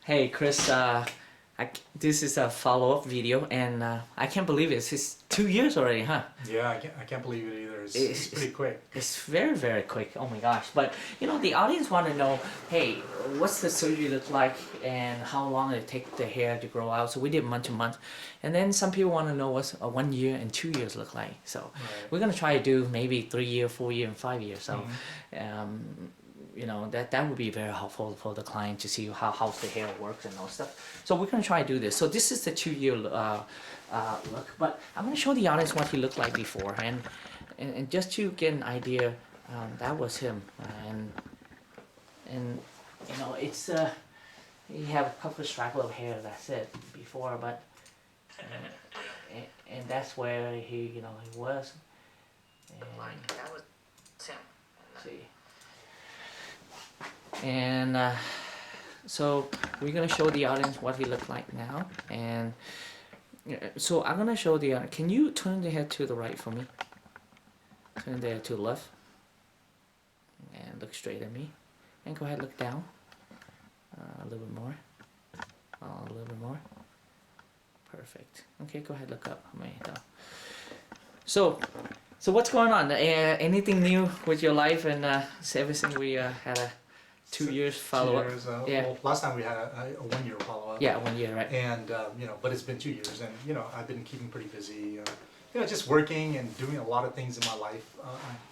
Hey Chris, this is a follow-up video, and I can't believe it's 2 years already, huh? Yeah, I can't believe it either. It's It's, pretty quick. it's very, very quick. Oh my gosh. But, the audience want to know, hey, what's the surgery look like and how long it take the hair to grow out? So we did month to month. And then some people want to know what's a 1 year and 2 years look like. So Right. we're going to try to do maybe 3 year, 4 year, and 5 years. So, Mhm. that would be very helpful for the client to see how the hair works and all stuff. So we're gonna try to do this. So this is the 2 year look, but I'm gonna show the audience what he looked like before, and just to get an idea, that was him, and it's he have a couple of straggles of hair. That's it before, but and that's where he was. And That was him. see. And so we're gonna show the audience what he looked like now, and so I'm gonna show the can you turn the head to the right for me, turn the head to the left, and look straight at me, and go ahead, look down a little bit more, a little bit more, perfect. Okay, go ahead, look up. So what's going on? Anything new with your life? And everything we had a 2 years follow up. 2 years. Yeah. Well, last time we had a 1 year follow up. Yeah, 1 year, right? And but it's been 2 years, and I've been keeping pretty busy. Just working and doing a lot of things in my life.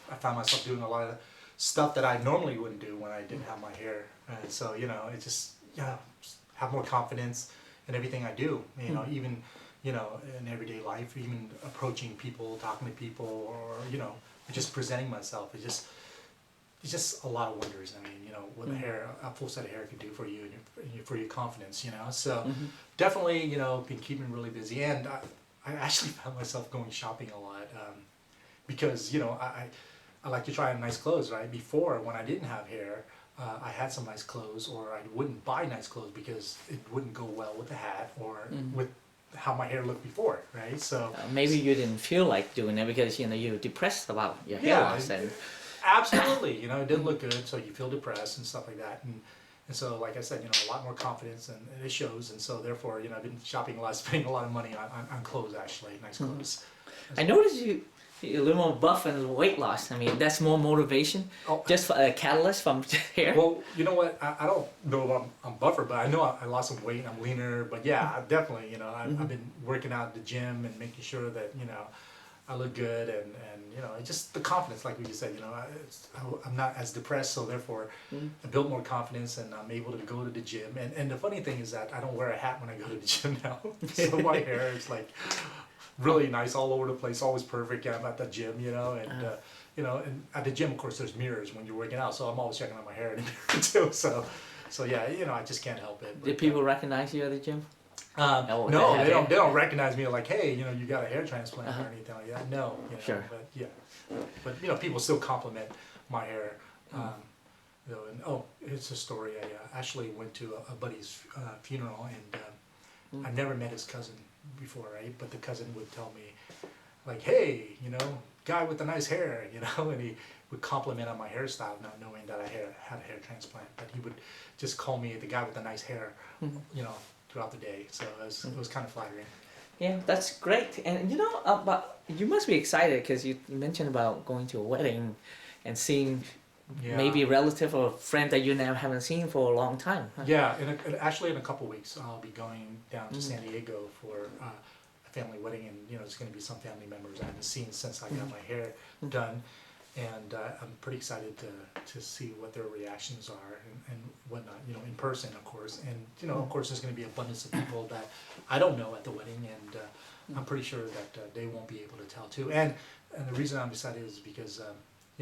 I found myself doing a lot of stuff that I normally wouldn't do when I didn't have my hair. And so it just have more confidence in everything I do. Even in everyday life, even approaching people, talking to people, or just presenting myself. It's just a lot of wonders. I mean, what a full set of hair can do for you and for your confidence. So definitely, been keeping really busy, and I actually found myself going shopping a lot because I like to try on nice clothes. Right before, when I didn't have hair, I had some nice clothes, or I wouldn't buy nice clothes because it wouldn't go well with the hat or with how my hair looked before, right? So Maybe you didn't feel like doing it because you're depressed about your hair loss. And absolutely, it didn't look good, so you feel depressed and stuff like that, and so like I said, a lot more confidence, and it shows, and so therefore, I've been shopping a lot, spending a lot of money on clothes, actually, nice clothes. I noticed you're a little more buff and weight loss. I mean, that's more motivation, just for a catalyst from hair. Well, you know what? I don't know if I'm buffer, but I know I lost some weight and I'm leaner. But yeah, I definitely, I've been working out at the gym and making sure that, I look good, and it's just the confidence, like we just said, I'm not as depressed, so therefore I built more confidence, and I'm able to go to the gym. And the funny thing is that I don't wear a hat when I go to the gym now. So my hair is like really nice all over the place, always perfect. I'm at the gym, and at the gym, of course, there's mirrors when you're working out, so I'm always checking out my hair in the mirror too. So yeah, I just can't help it. Did people recognize you at the gym? No, they don't recognize me like, hey, you got a hair transplant or anything like that. No, Sure. But yeah, but people still compliment my hair. Though, and it's a story. I actually went to a buddy's funeral, and I never met his cousin before, right? But the cousin would tell me, like, hey, guy with the nice hair, and he would compliment on my hairstyle, not knowing that I had a hair transplant. But he would just call me the guy with the nice hair, throughout the day. So it was kind of flattering. Yeah, that's great. And but you must be excited because you mentioned about going to a wedding and seeing maybe a relative or a friend that you now haven't seen for a long time. Huh? Yeah, actually in a couple weeks I'll be going down to San Diego for a family wedding, and there's going to be some family members I haven't seen since I got my hair done, and I'm pretty excited to see what their reactions are and whatnot, in person, of course, and of course there's going to be abundance of people that I don't know at the wedding, and I'm pretty sure that they won't be able to tell too, and the reason I'm excited is because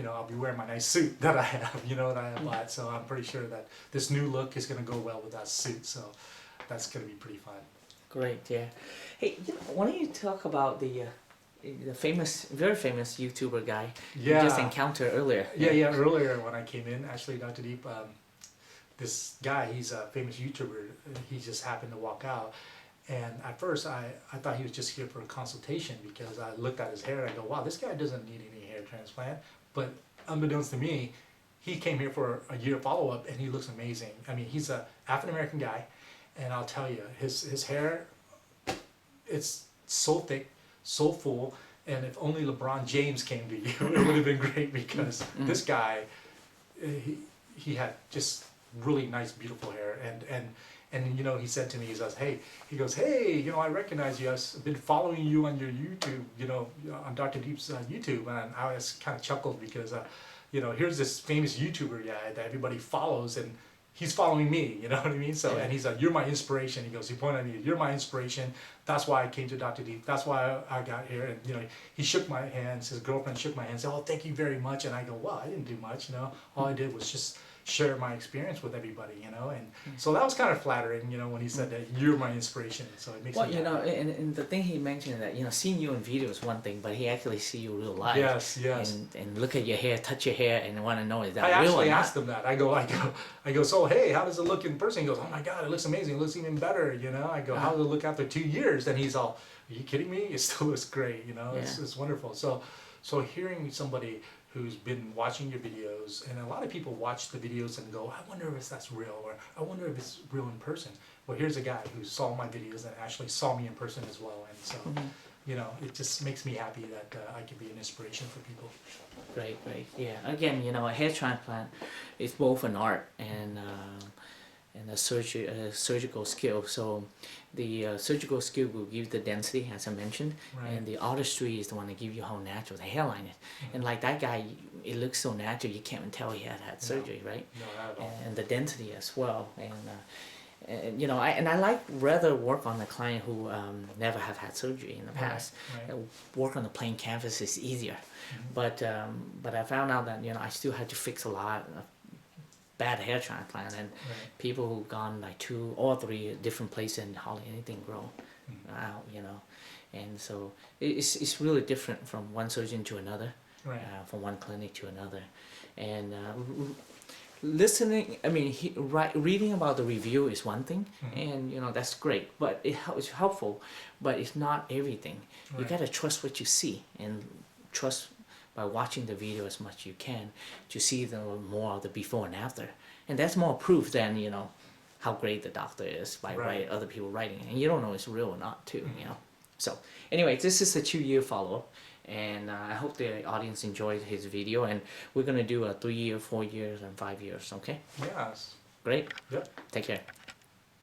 I'll be wearing my nice suit that I have, that I have bought. So I'm pretty sure that this new look is going to go well with that suit. So that's going to be pretty fun. Great, yeah. Hey, why don't you talk about the very famous YouTuber guy you just encountered earlier? Yeah. Earlier when I came in, actually, Dr. Diep, this guy, he's a famous YouTuber. He just happened to walk out. And at first, I thought he was just here for a consultation, because I looked at his hair and I go, wow, this guy doesn't need any hair transplant. But unbeknownst to me, he came here for a year follow-up, and he looks amazing. I mean, he's an African-American guy, and I'll tell you, his hair, it's so thick, so full, and if only LeBron James came to you, it would have been great because this guy, he had just really nice, beautiful hair, and you know, he said to me, he goes, hey, you know, I recognize you. I've been following you on your YouTube, you know, on Dr. Diep's YouTube, and I was kind of chuckled because, you know, here's this famous YouTuber guy that everybody follows, and he's following me, you know what I mean? So, and he's like, you're my inspiration. He goes, he pointed at me, you're my inspiration. That's why I came to Dr. Diep. That's why I got here. And, you know, he shook my hands, his girlfriend shook my hand, said, oh, thank you very much. And I go, well, I didn't do much, you know. All I did was just share my experience with everybody, you know. And so that was kind of flattering, you know, when he said that you're my inspiration. So it makes Well, me you know, happy. and the thing he mentioned that, you know, seeing you in video is one thing, but he actually see you real life. Yes, yes. And look at your hair, touch your hair, and want to know is that I real or actually not? asked him that. I go, so hey, how does it look in person? He goes, oh my God, it looks amazing. It looks even better, you know. I go, how does it look after 2 years? And he's all, are you kidding me? It still looks great, you know. It's wonderful. So hearing somebody who's been watching your videos, and a lot of people watch the videos and go, I wonder if that's real, or I wonder if it's real in person. Well, here's a guy who saw my videos and actually saw me in person as well, and so, you know, it just makes me happy that I can be an inspiration for people. Great, great. Yeah. Again, you know, a hair transplant is both an art and a surgical skill. So the surgical skill will give the density, as I mentioned, Right. and the artistry is the one that give you how natural the hairline is. And like that guy, it looks so natural, you can't even tell he had surgery, right? No, not at all. And the density as well. And you know, I like rather work on the client who never have had surgery in the past. Right. Work on the plain canvas is easier, but I found out that, you know, I still had to fix a lot of bad hair transplant, and people who've gone like 2 or 3 different places and hardly anything grow out, you know. And so it's really different from one surgeon to another, Right. from one clinic to another. And listening, I mean, reading about the review is one thing, and you know, that's great, but it's helpful, but it's not everything. You Right. gotta trust what you see, and trust by watching the video as much as you can to see the more of the before and after. And that's more proof than, you know, how great the doctor is by Right. other people writing it. And you don't know it's real or not too, you know. So anyway, this is a 2-year follow-up, and I hope the audience enjoyed his video, and we're gonna do a 3 year, 4 years, and 5 years, okay? Yes. Great. Yep. Take care.